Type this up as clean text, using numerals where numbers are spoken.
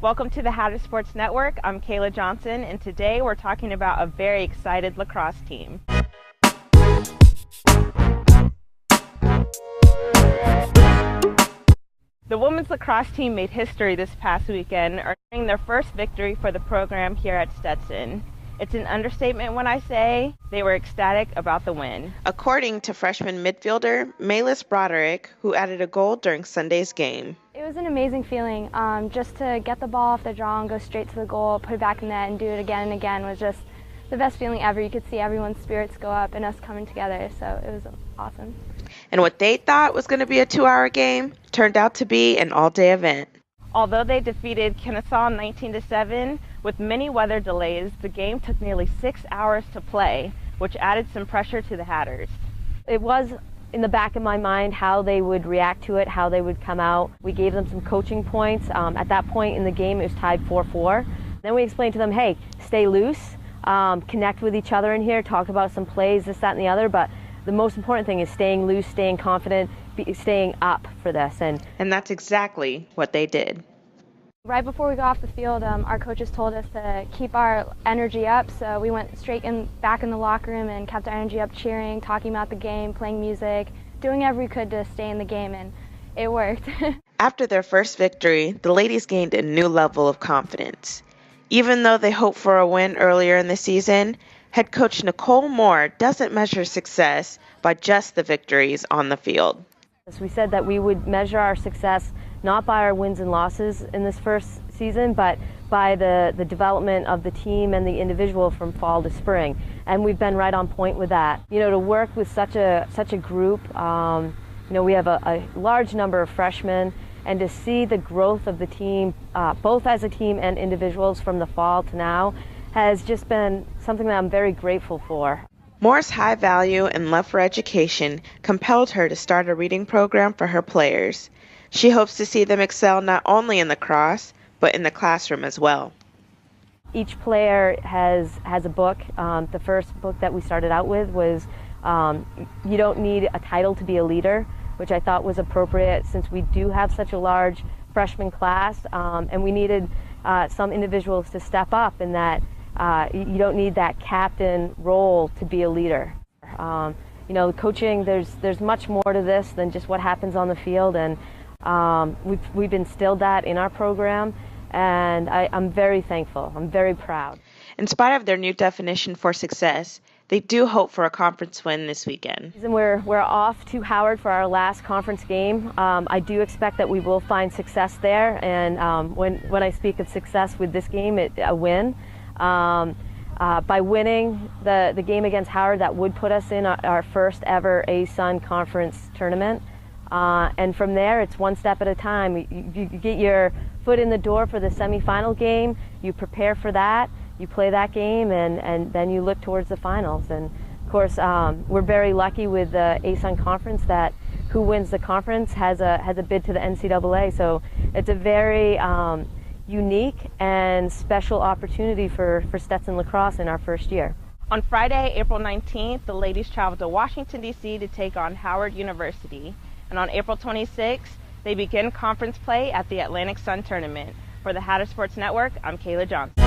Welcome to the Hatter Sports Network. I'm Kayla Johnson, and today we're talking about a very excited lacrosse team. The women's lacrosse team made history this past weekend, earning their first victory for the program here at Stetson. It's an understatement when I say they were ecstatic about the win. According to freshman midfielder Malis Broderick, who added a goal during Sunday's game. It was an amazing feeling. Just to get the ball off the draw and go straight to the goal, put it back in net and do it again and again was just the best feeling ever. You could see everyone's spirits go up and us coming together, so it was awesome. And what they thought was going to be a 2-hour game turned out to be an all-day event. Although they defeated Kennesaw 19-7 with many weather delays, the game took nearly 6 hours to play, which added some pressure to the Hatters. It was in the back of my mind how they would react to it, how they would come out. We gave them some coaching points. At that point in the game, it was tied 4-4. Then we explained to them, hey, stay loose, connect with each other in here, talk about some plays, this, that, and the other, but the most important thing is staying loose, staying confident, staying up for this. And that's exactly what they did. Right before we got off the field, our coaches told us to keep our energy up, so we went straight back in the locker room and kept our energy up, cheering, talking about the game, playing music, doing whatever we could to stay in the game, and it worked. After their first victory, the ladies gained a new level of confidence. Even though they hoped for a win earlier in the season, head coach Nicole Moore doesn't measure success by just the victories on the field. We said that we would measure our success not by our wins and losses in this first season, but by the development of the team and the individual from fall to spring. And we've been right on point with that. You know, to work with such a group, we have a large number of freshmen, and to see the growth of the team, both as a team and individuals from the fall to now, has just been something that I'm very grateful for. Moore's high value and love for education compelled her to start a reading program for her players. She hopes to see them excel not only in lacrosse, but in the classroom as well. Each player has a book. The first book that we started out with was You Don't Need a Title to Be a Leader, which I thought was appropriate since we do have such a large freshman class, and we needed some individuals to step up in that you don't need that captain role to be a leader. Coaching, there's much more to this than just what happens on the field, and we've instilled that in our program, and I'm very thankful. I'm very proud. In spite of their new definition for success, they do hope for a conference win this weekend. We're off to Howard for our last conference game. I do expect that we will find success there, and when I speak of success with this game, a win. By winning the game against Howard, that would put us in our first ever ASUN conference tournament. And from there, it's one step at a time. You get your foot in the door for the semifinal game, you prepare for that, you play that game, and then you look towards the finals. And of course, we're very lucky with the ASUN conference that who wins the conference has a bid to the NCAA. So it's a very unique and special opportunity for Stetson Lacrosse in our first year. On Friday, April 19th, the ladies traveled to Washington, D.C. to take on Howard University. And on April 26th, they begin conference play at the Atlantic Sun Tournament. For the Hatter Sports Network, I'm Kayla Johnson.